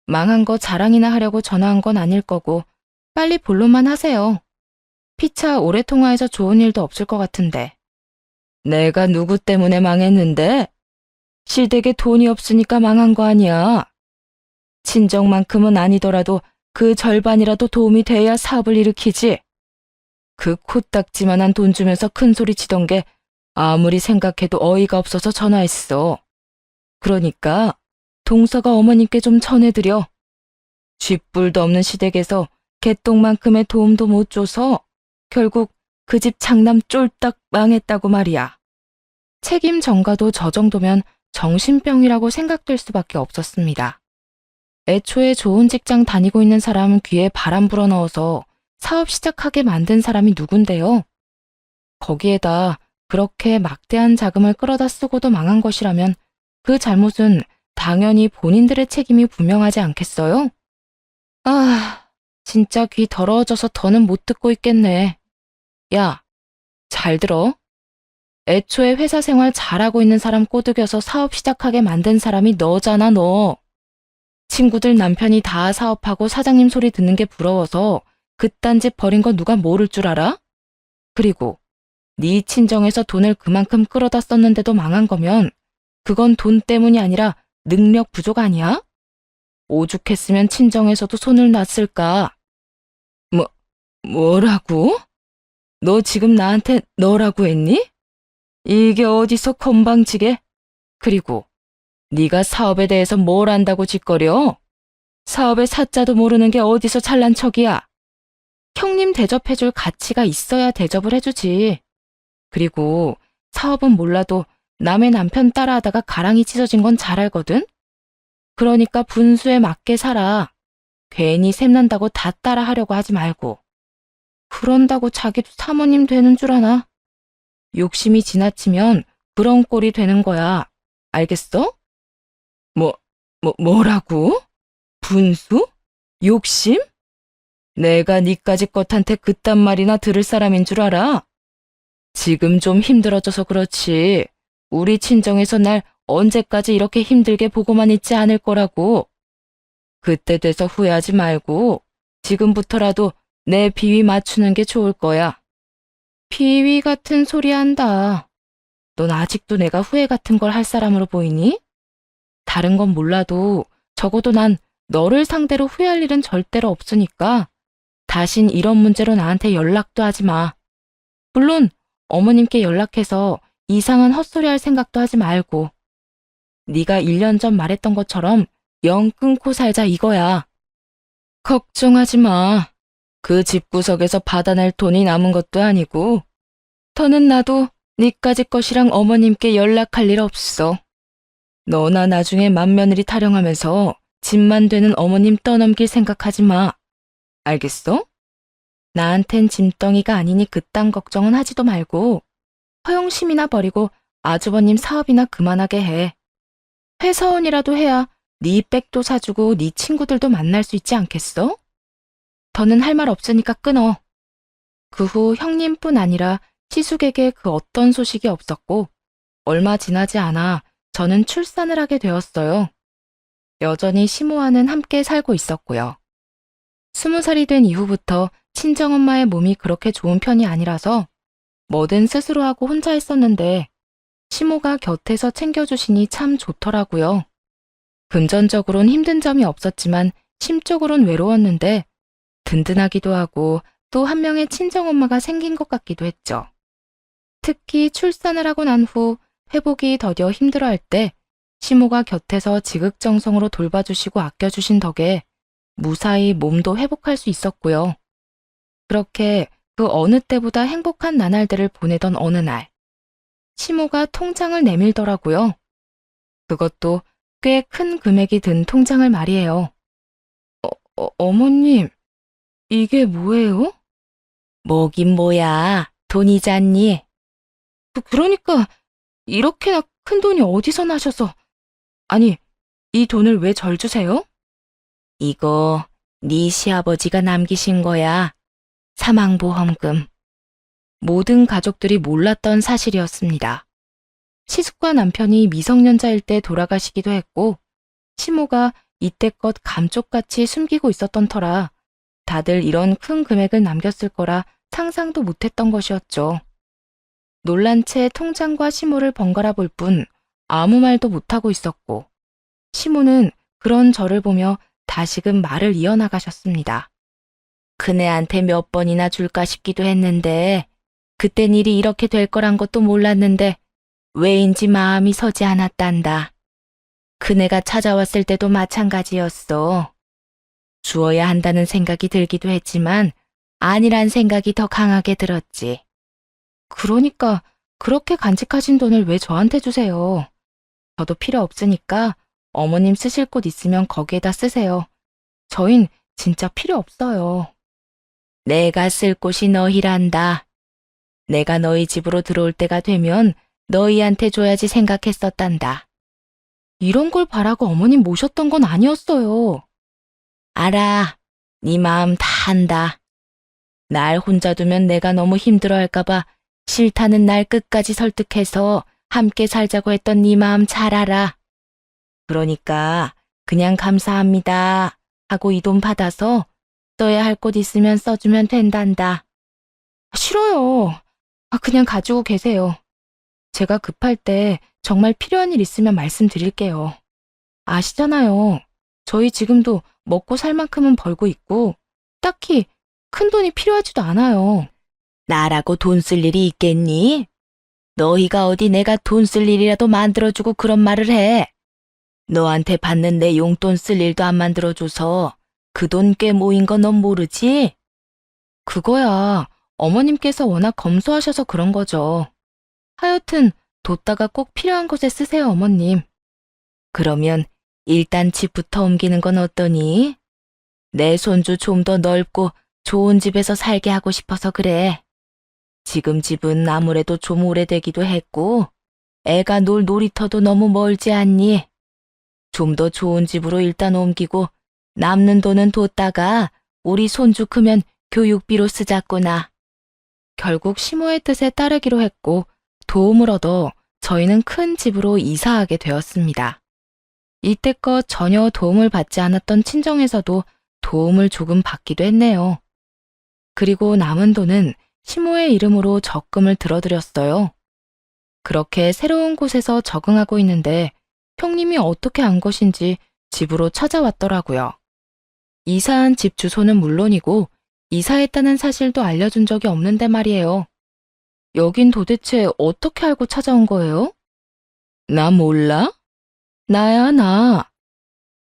망한 거 자랑이나 하려고 전화한 건 아닐 거고 빨리 본론만 하세요. 피차 오래 통화해서 좋은 일도 없을 것 같은데. 내가 누구 때문에 망했는데? 시댁에 돈이 없으니까 망한 거 아니야. 친정만큼은 아니더라도 그 절반이라도 도움이 돼야 사업을 일으키지. 그 코딱지만한 돈 주면서 큰 소리 치던 게 아무리 생각해도 어이가 없어서 전화했어. 그러니까 동서가 어머님께 좀 전해드려. 쥐뿔도 없는 시댁에서 개똥만큼의 도움도 못 줘서 결국 그 집 장남 쫄딱 망했다고 말이야. 책임 전가도 저 정도면 정신병이라고 생각될 수밖에 없었습니다. 애초에 좋은 직장 다니고 있는 사람 귀에 바람 불어넣어서 사업 시작하게 만든 사람이 누군데요? 거기에다 그렇게 막대한 자금을 끌어다 쓰고도 망한 것이라면 그 잘못은 당연히 본인들의 책임이 분명하지 않겠어요? 아, 진짜 귀 더러워져서 더는 못 듣고 있겠네. 야, 잘 들어. 애초에 회사 생활 잘하고 있는 사람 꼬드겨서 사업 시작하게 만든 사람이 너잖아, 너. 친구들 남편이 다 사업하고 사장님 소리 듣는 게 부러워서 그딴 집 버린 거 누가 모를 줄 알아? 그리고 네 친정에서 돈을 그만큼 끌어다 썼는데도 망한 거면 그건 돈 때문이 아니라 능력 부족 아니야? 오죽했으면 친정에서도 손을 놨을까? 뭐라고? 너 지금 나한테 너라고 했니? 이게 어디서 건방지게? 그리고 네가 사업에 대해서 뭘 안다고 짓거려? 사업의 사자도 모르는 게 어디서 잘난 척이야? 형님 대접해줄 가치가 있어야 대접을 해주지. 그리고 사업은 몰라도 남의 남편 따라하다가 가랑이 찢어진 건 잘 알거든? 그러니까 분수에 맞게 살아. 괜히 샘난다고 다 따라하려고 하지 말고. 그런다고 자기도 사모님 되는 줄 아나? 욕심이 지나치면 그런 꼴이 되는 거야. 알겠어? 뭐라고? 분수? 욕심? 내가 니까지 것한테 그딴 말이나 들을 사람인 줄 알아? 지금 좀 힘들어져서 그렇지. 우리 친정에서 날 언제까지 이렇게 힘들게 보고만 있지 않을 거라고. 그때 돼서 후회하지 말고 지금부터라도 내 비위 맞추는 게 좋을 거야. 비위 같은 소리 한다. 넌 아직도 내가 후회 같은 걸 할 사람으로 보이니? 다른 건 몰라도 적어도 난 너를 상대로 후회할 일은 절대로 없으니까 다신 이런 문제로 나한테 연락도 하지 마. 물론 어머님께 연락해서 이상한 헛소리 할 생각도 하지 말고. 네가 1년 전 말했던 것처럼 영 끊고 살자 이거야. 걱정하지 마. 그 집구석에서 받아낼 돈이 남은 것도 아니고 더는 나도 니까지 것이랑 어머님께 연락할 일 없어. 너나 나중에 맏며느리 타령하면서 집만 되는 어머님 떠넘길 생각하지 마. 알겠어? 나한텐 짐덩이가 아니니 그딴 걱정은 하지도 말고 허영심이나 버리고 아주버님 사업이나 그만하게 해. 회사원이라도 해야 네 백도 사주고 네 친구들도 만날 수 있지 않겠어? 더는 할 말 없으니까 끊어. 그 후 형님뿐 아니라 시숙에게 그 어떤 소식이 없었고 얼마 지나지 않아 저는 출산을 하게 되었어요. 여전히 시모와는 함께 살고 있었고요. 20살이 된 이후부터 친정엄마의 몸이 그렇게 좋은 편이 아니라서 뭐든 스스로 하고 혼자 했었는데 시모가 곁에서 챙겨주시니 참 좋더라고요. 금전적으론 힘든 점이 없었지만 심적으론 외로웠는데 든든하기도 하고 또 한 명의 친정엄마가 생긴 것 같기도 했죠. 특히 출산을 하고 난 후 회복이 더뎌 힘들어할 때 시모가 곁에서 지극정성으로 돌봐주시고 아껴주신 덕에 무사히 몸도 회복할 수 있었고요. 그렇게 그 어느 때보다 행복한 나날들을 보내던 어느 날, 시모가 통장을 내밀더라고요. 그것도 꽤 큰 금액이 든 통장을 말이에요. 어머님, 이게 뭐예요? 뭐긴 뭐야, 돈이잖니. 그러니까 이렇게나 큰 돈이 어디서 나셔서. 아니, 이 돈을 왜 절 주세요? 이거 네 시아버지가 남기신 거야. 사망보험금. 모든 가족들이 몰랐던 사실이었습니다. 시숙과 남편이 미성년자일 때 돌아가시기도 했고 시모가 이때껏 감쪽같이 숨기고 있었던 터라 다들 이런 큰 금액을 남겼을 거라 상상도 못했던 것이었죠. 놀란 채 통장과 시모를 번갈아 볼 뿐 아무 말도 못하고 있었고 시모는 그런 저를 보며 다시금 말을 이어나가셨습니다. 그네한테 몇 번이나 줄까 싶기도 했는데 그땐 일이 이렇게 될 거란 것도 몰랐는데 왜인지 마음이 서지 않았단다. 그네가 찾아왔을 때도 마찬가지였어. 주어야 한다는 생각이 들기도 했지만 아니란 생각이 더 강하게 들었지. 그러니까 그렇게 간직하신 돈을 왜 저한테 주세요? 저도 필요 없으니까 어머님 쓰실 곳 있으면 거기에다 쓰세요. 저흰 진짜 필요 없어요. 내가 쓸 곳이 너희란다. 내가 너희 집으로 들어올 때가 되면 너희한테 줘야지 생각했었단다. 이런 걸 바라고 어머님 모셨던 건 아니었어요. 알아. 네 마음 다 안다. 날 혼자 두면 내가 너무 힘들어할까봐 싫다는 날 끝까지 설득해서 함께 살자고 했던 네 마음 잘 알아. 그러니까 그냥 감사합니다 하고 이 돈 받아서 써야 할 곳 있으면 써주면 된단다. 싫어요. 그냥 가지고 계세요. 제가 급할 때 정말 필요한 일 있으면 말씀드릴게요. 아시잖아요. 저희 지금도 먹고 살 만큼은 벌고 있고 딱히 큰 돈이 필요하지도 않아요. 나라고 돈 쓸 일이 있겠니? 너희가 어디 내가 돈 쓸 일이라도 만들어주고 그런 말을 해. 너한테 받는 내 용돈 쓸 일도 안 만들어줘서 그 돈 꽤 모인 거 넌 모르지? 그거야 어머님께서 워낙 검소하셔서 그런 거죠. 하여튼 뒀다가 꼭 필요한 곳에 쓰세요, 어머님. 그러면 일단 집부터 옮기는 건 어떠니? 내 손주 좀 더 넓고 좋은 집에서 살게 하고 싶어서 그래. 지금 집은 아무래도 좀 오래되기도 했고 애가 놀 놀이터도 너무 멀지 않니? 좀 더 좋은 집으로 일단 옮기고 남는 돈은 뒀다가 우리 손주 크면 교육비로 쓰자꾸나. 결국 시모의 뜻에 따르기로 했고 도움을 얻어 저희는 큰 집으로 이사하게 되었습니다. 이때껏 전혀 도움을 받지 않았던 친정에서도 도움을 조금 받기도 했네요. 그리고 남은 돈은 시모의 이름으로 적금을 들어드렸어요. 그렇게 새로운 곳에서 적응하고 있는데 형님이 어떻게 안 것인지 집으로 찾아왔더라고요. 이사한 집 주소는 물론이고 이사했다는 사실도 알려준 적이 없는데 말이에요. 여긴 도대체 어떻게 알고 찾아온 거예요? 나 몰라? 나야, 나.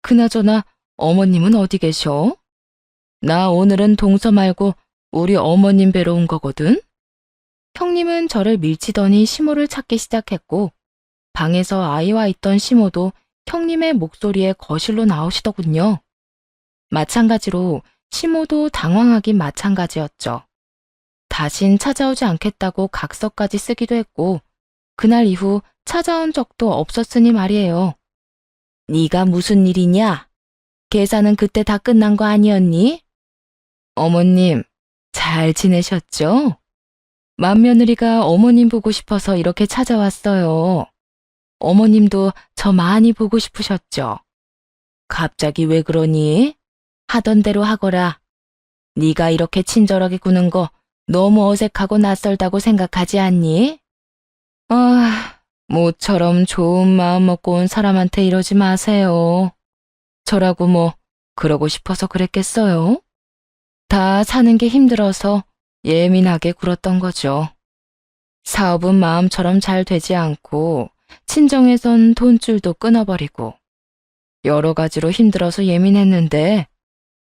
그나저나 어머님은 어디 계셔? 나 오늘은 동서 말고 우리 어머님 뵈러 온 거거든? 형님은 저를 밀치더니 시모를 찾기 시작했고 방에서 아이와 있던 시모도 형님의 목소리에 거실로 나오시더군요. 마찬가지로 시모도 당황하긴 마찬가지였죠. 다신 찾아오지 않겠다고 각서까지 쓰기도 했고 그날 이후 찾아온 적도 없었으니 말이에요. 네가 무슨 일이냐? 계산은 그때 다 끝난 거 아니었니? 어머님, 잘 지내셨죠? 맏며느리가 어머님 보고 싶어서 이렇게 찾아왔어요. 어머님도 저 많이 보고 싶으셨죠? 갑자기 왜 그러니? 하던 대로 하거라. 네가 이렇게 친절하게 구는 거 너무 어색하고 낯설다고 생각하지 않니? 모처럼 좋은 마음 먹고 온 사람한테 이러지 마세요. 저라고 뭐 그러고 싶어서 그랬겠어요? 다 사는 게 힘들어서 예민하게 굴었던 거죠. 사업은 마음처럼 잘 되지 않고 친정에선 돈줄도 끊어버리고 여러 가지로 힘들어서 예민했는데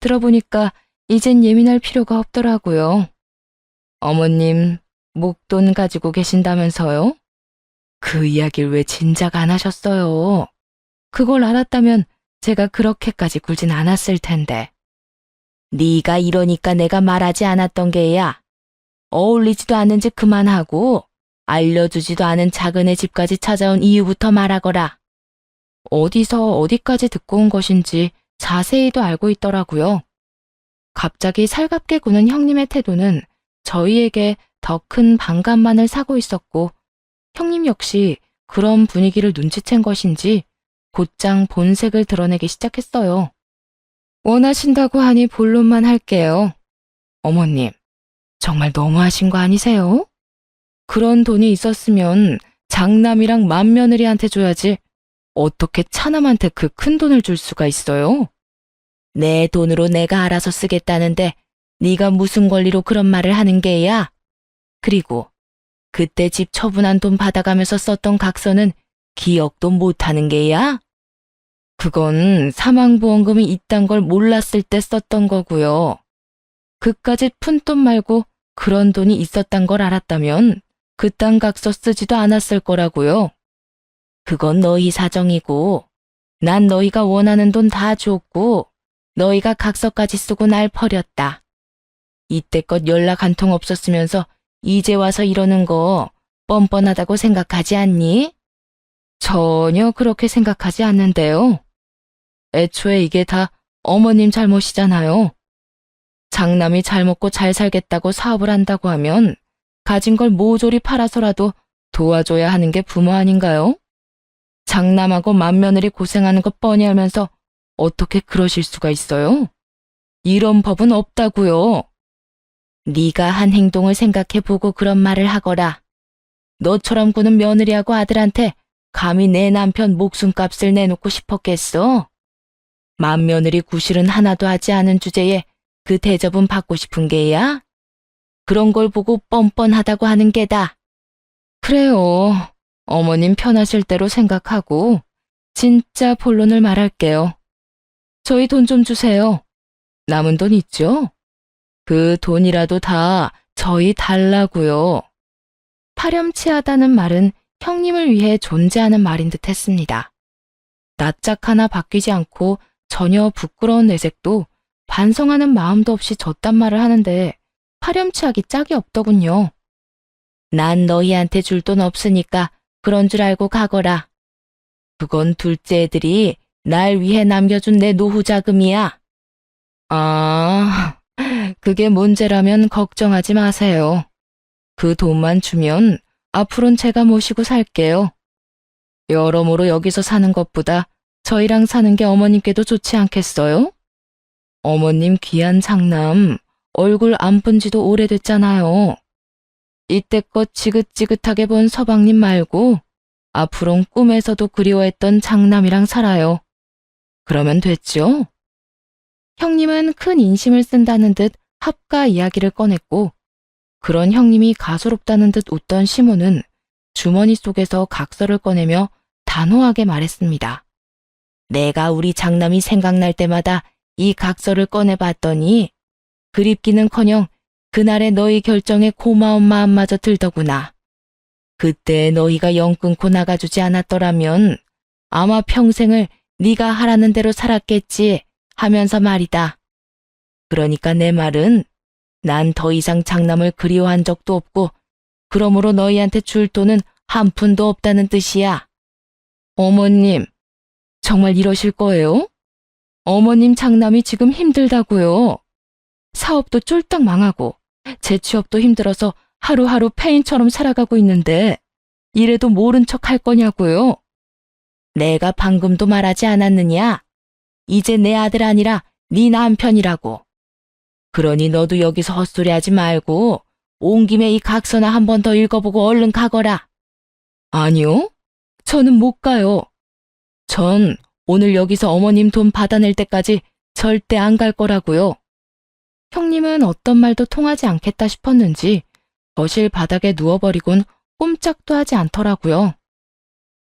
들어보니까 이젠 예민할 필요가 없더라고요. 어머님, 목돈 가지고 계신다면서요? 그 이야기를 왜 진작 안 하셨어요? 그걸 알았다면 제가 그렇게까지 굴진 않았을 텐데. 네가 이러니까 내가 말하지 않았던 게야. 어울리지도 않는 짓 그만하고 알려주지도 않은 작은 애 집까지 찾아온 이유부터 말하거라. 어디서 어디까지 듣고 온 것인지 자세히도 알고 있더라고요. 갑자기 살갑게 구는 형님의 태도는 저희에게 더 큰 반감만을 사고 있었고 형님 역시 그런 분위기를 눈치챈 것인지 곧장 본색을 드러내기 시작했어요. 원하신다고 하니 본론만 할게요. 어머님, 정말 너무하신 거 아니세요? 그런 돈이 있었으면 장남이랑 맏며느리한테 줘야지 어떻게 차남한테 그 큰 돈을 줄 수가 있어요? 내 돈으로 내가 알아서 쓰겠다는데 네가 무슨 권리로 그런 말을 하는 게야? 그리고 그때 집 처분한 돈 받아가면서 썼던 각서는 기억도 못하는 게야? 그건 사망보험금이 있단 걸 몰랐을 때 썼던 거고요. 그까짓 푼돈 말고 그런 돈이 있었단 걸 알았다면 그딴 각서 쓰지도 않았을 거라고요. 그건 너희 사정이고 난 너희가 원하는 돈 다 줬고 너희가 각서까지 쓰고 날 버렸다. 이때껏 연락 한 통 없었으면서 이제 와서 이러는 거 뻔뻔하다고 생각하지 않니? 전혀 그렇게 생각하지 않는데요. 애초에 이게 다 어머님 잘못이잖아요. 장남이 잘 먹고 잘 살겠다고 사업을 한다고 하면 가진 걸 모조리 팔아서라도 도와줘야 하는 게 부모 아닌가요? 장남하고 맏며느리 고생하는 거 뻔히 알면서 어떻게 그러실 수가 있어요? 이런 법은 없다고요. 네가 한 행동을 생각해보고 그런 말을 하거라. 너처럼 구는 며느리하고 아들한테 감히 내 남편 목숨값을 내놓고 싶었겠어? 맏며느리 구실은 하나도 하지 않은 주제에 그 대접은 받고 싶은 게야? 그런 걸 보고 뻔뻔하다고 하는 게다. 그래요. 어머님 편하실 대로 생각하고 진짜 본론을 말할게요. 저희 돈 좀 주세요. 남은 돈 있죠? 그 돈이라도 다 저희 달라고요. 파렴치하다는 말은 형님을 위해 존재하는 말인 듯 했습니다. 낯짝 하나 바뀌지 않고 전혀 부끄러운 내색도 반성하는 마음도 없이 저딴 말을 하는데 파렴치하기 짝이 없더군요. 난 너희한테 줄 돈 없으니까 그런 줄 알고 가거라. 그건 둘째 애들이 날 위해 남겨준 내 노후 자금이야. 아, 그게 문제라면 걱정하지 마세요. 그 돈만 주면 앞으론 제가 모시고 살게요. 여러모로 여기서 사는 것보다 저희랑 사는 게 어머님께도 좋지 않겠어요? 어머님 귀한 장남 얼굴 안 본 지도 오래됐잖아요. 이때껏 지긋지긋하게 본 서방님 말고 앞으론 꿈에서도 그리워했던 장남이랑 살아요. 그러면 됐죠? 형님은 큰 인심을 쓴다는 듯 합가 이야기를 꺼냈고 그런 형님이 가소롭다는 듯 웃던 시모는 주머니 속에서 각서를 꺼내며 단호하게 말했습니다. 내가 우리 장남이 생각날 때마다 이 각서를 꺼내봤더니 그립기는커녕 그날의 너희 결정에 고마운 마음마저 들더구나. 그때 너희가 영 끊고 나가주지 않았더라면 아마 평생을 네가 하라는 대로 살았겠지 하면서 말이다. 그러니까 내 말은 난 더 이상 장남을 그리워한 적도 없고 그러므로 너희한테 줄 돈은 한 푼도 없다는 뜻이야. 어머님, 정말 이러실 거예요? 어머님 장남이 지금 힘들다고요. 사업도 쫄딱 망하고 제 취업도 힘들어서 하루하루 폐인처럼 살아가고 있는데 이래도 모른 척 할 거냐고요? 내가 방금도 말하지 않았느냐? 이제 내 아들 아니라 네 남편이라고. 그러니 너도 여기서 헛소리하지 말고 온 김에 이 각서나 한 번 더 읽어보고 얼른 가거라. 아니요, 저는 못 가요. 전 오늘 여기서 어머님 돈 받아낼 때까지 절대 안 갈 거라고요. 형님은 어떤 말도 통하지 않겠다 싶었는지 거실 바닥에 누워버리곤 꼼짝도 하지 않더라고요.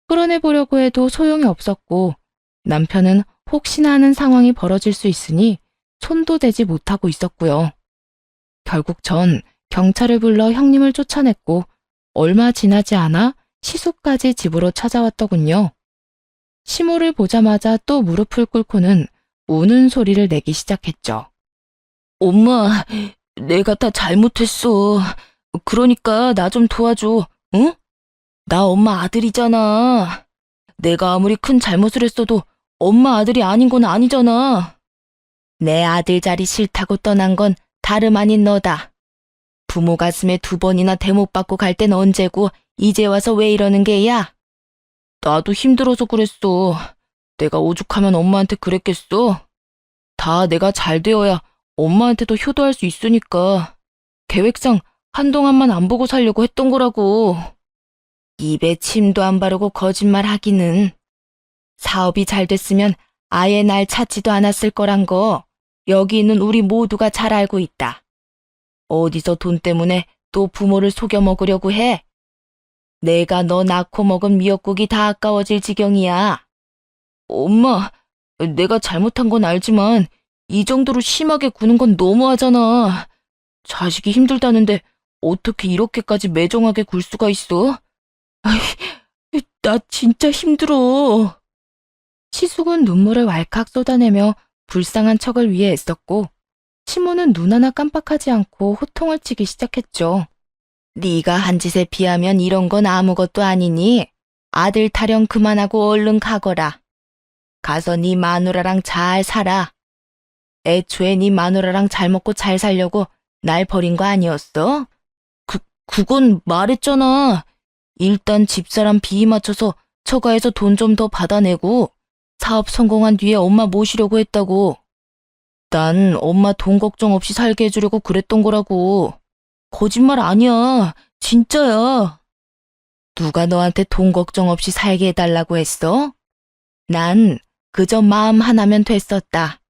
끌어내보려고 해도 소용이 없었고 남편은 혹시나 하는 상황이 벌어질 수 있으니 손도 대지 못하고 있었고요. 결국 전 경찰을 불러 형님을 쫓아냈고 얼마 지나지 않아 시수까지 집으로 찾아왔더군요. 시모를 보자마자 또 무릎을 꿇고는 우는 소리를 내기 시작했죠. 엄마, 내가 다 잘못했어. 그러니까 나 좀 도와줘, 응? 나 엄마 아들이잖아. 내가 아무리 큰 잘못을 했어도 엄마 아들이 아닌 건 아니잖아. 내 아들 자리 싫다고 떠난 건 다름 아닌 너다. 부모 가슴에 2번이나 대못 받고 갈 땐 언제고 이제 와서 왜 이러는 게야? 나도 힘들어서 그랬어. 내가 오죽하면 엄마한테 그랬겠어? 다 내가 잘 되어야 엄마한테도 효도할 수 있으니까 계획상 한동안만 안 보고 살려고 했던 거라고. 입에 침도 안 바르고 거짓말 하기는. 사업이 잘 됐으면 아예 날 찾지도 않았을 거란 거 여기 있는 우리 모두가 잘 알고 있다. 어디서 돈 때문에 또 부모를 속여 먹으려고 해? 내가 너 낳고 먹은 미역국이 다 아까워질 지경이야. 엄마, 내가 잘못한 건 알지만 이 정도로 심하게 구는 건 너무하잖아. 자식이 힘들다는데 어떻게 이렇게까지 매정하게 굴 수가 있어? 아이, 나 진짜 힘들어. 시숙은 눈물을 왈칵 쏟아내며 불쌍한 척을 위해 애썼고 시모는 눈 하나 깜빡하지 않고 호통을 치기 시작했죠. 네가 한 짓에 비하면 이런 건 아무것도 아니니 아들 타령 그만하고 얼른 가거라. 가서 네 마누라랑 잘 살아. 애초에 네 마누라랑 잘 먹고 잘 살려고 날 버린 거 아니었어? 그건 말했잖아. 일단 집사람 비위 맞춰서 처가에서 돈 좀 더 받아내고 사업 성공한 뒤에 엄마 모시려고 했다고. 난 엄마 돈 걱정 없이 살게 해주려고 그랬던 거라고. 거짓말 아니야. 진짜야. 누가 너한테 돈 걱정 없이 살게 해달라고 했어? 난 그저 마음 하나면 됐었다.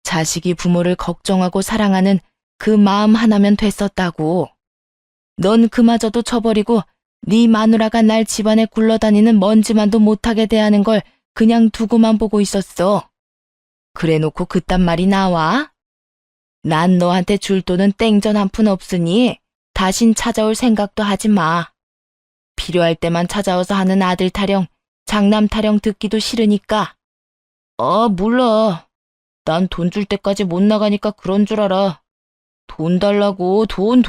자식이 부모를 걱정하고 사랑하는 그 마음 하나면 됐었다고. 넌 그마저도 쳐버리고 네 마누라가 날 집안에 굴러다니는 먼지만도 못하게 대하는 걸 그냥 두고만 보고 있었어. 그래놓고 그딴 말이 나와? 난 너한테 줄 돈은 땡전 한 푼 없으니 다신 찾아올 생각도 하지 마. 필요할 때만 찾아와서 하는 아들 타령, 장남 타령 듣기도 싫으니까. 몰라. 난 돈 줄 때까지 못 나가니까 그런 줄 알아. 돈 달라고, 돈.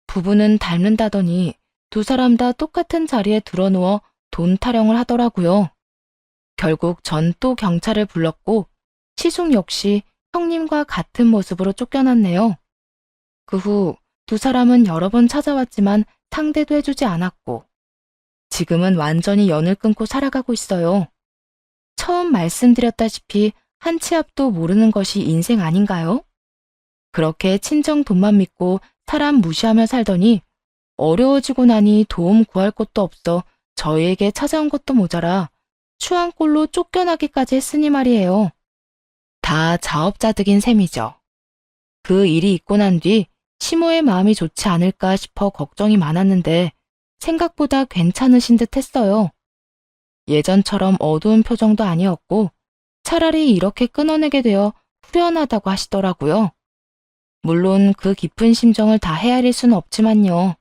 부부는 닮는다더니 두 사람 다 똑같은 자리에 드러누워 돈 타령을 하더라고요. 결국 전 또 경찰을 불렀고 시숙 역시 형님과 같은 모습으로 쫓겨났네요. 그 후 두 사람은 여러 번 찾아왔지만 상대도 해주지 않았고 지금은 완전히 연을 끊고 살아가고 있어요. 처음 말씀드렸다시피 한 치 앞도 모르는 것이 인생 아닌가요? 그렇게 친정 돈만 믿고 사람 무시하며 살더니 어려워지고 나니 도움 구할 곳도 없어 저희에게 찾아온 것도 모자라 추한꼴로 쫓겨나기까지 했으니 말이에요. 다 자업자득인 셈이죠. 그 일이 있고 난 뒤 시모의 마음이 좋지 않을까 싶어 걱정이 많았는데 생각보다 괜찮으신 듯 했어요. 예전처럼 어두운 표정도 아니었고 차라리 이렇게 끊어내게 되어 후련하다고 하시더라고요. 물론 그 깊은 심정을 다 헤아릴 수는 없지만요.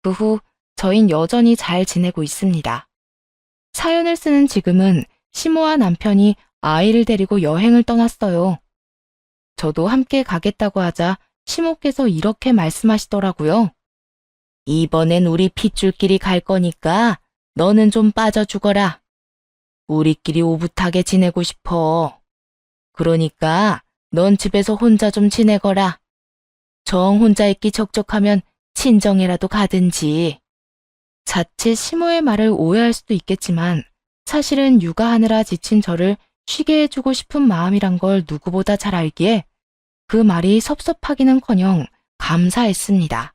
그 후 저흰 여전히 잘 지내고 있습니다. 사연을 쓰는 지금은 시모와 남편이 아이를 데리고 여행을 떠났어요. 저도 함께 가겠다고 하자 시모께서 이렇게 말씀하시더라고요. 이번엔 우리 핏줄끼리 갈 거니까 너는 좀 빠져 죽어라. 우리끼리 오붓하게 지내고 싶어. 그러니까 넌 집에서 혼자 좀 지내거라. 정 혼자 있기 적적하면 친정이라도 가든지. 자칫 시모의 말을 오해할 수도 있겠지만 사실은 육아하느라 지친 저를 쉬게 해주고 싶은 마음이란 걸 누구보다 잘 알기에 그 말이 섭섭하기는커녕 감사했습니다.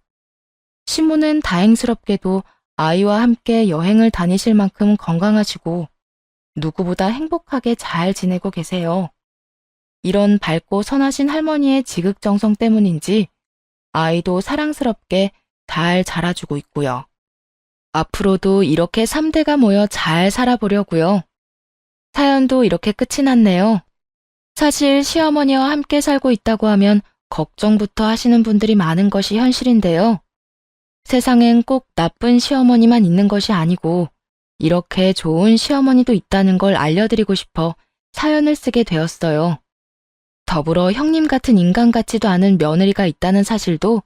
시모는 다행스럽게도 아이와 함께 여행을 다니실 만큼 건강하시고 누구보다 행복하게 잘 지내고 계세요. 이런 밝고 선하신 할머니의 지극정성 때문인지 아이도 사랑스럽게 잘 자라주고 있고요. 앞으로도 이렇게 3대가 모여 잘 살아보려고요. 사연도 이렇게 끝이 났네요. 사실 시어머니와 함께 살고 있다고 하면 걱정부터 하시는 분들이 많은 것이 현실인데요. 세상엔 꼭 나쁜 시어머니만 있는 것이 아니고 이렇게 좋은 시어머니도 있다는 걸 알려드리고 싶어 사연을 쓰게 되었어요. 더불어 형님 같은 인간 같지도 않은 며느리가 있다는 사실도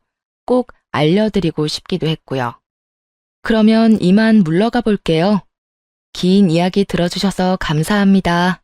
꼭 알려드리고 싶기도 했고요. 그러면 이만 물러가 볼게요. 긴 이야기 들어주셔서 감사합니다.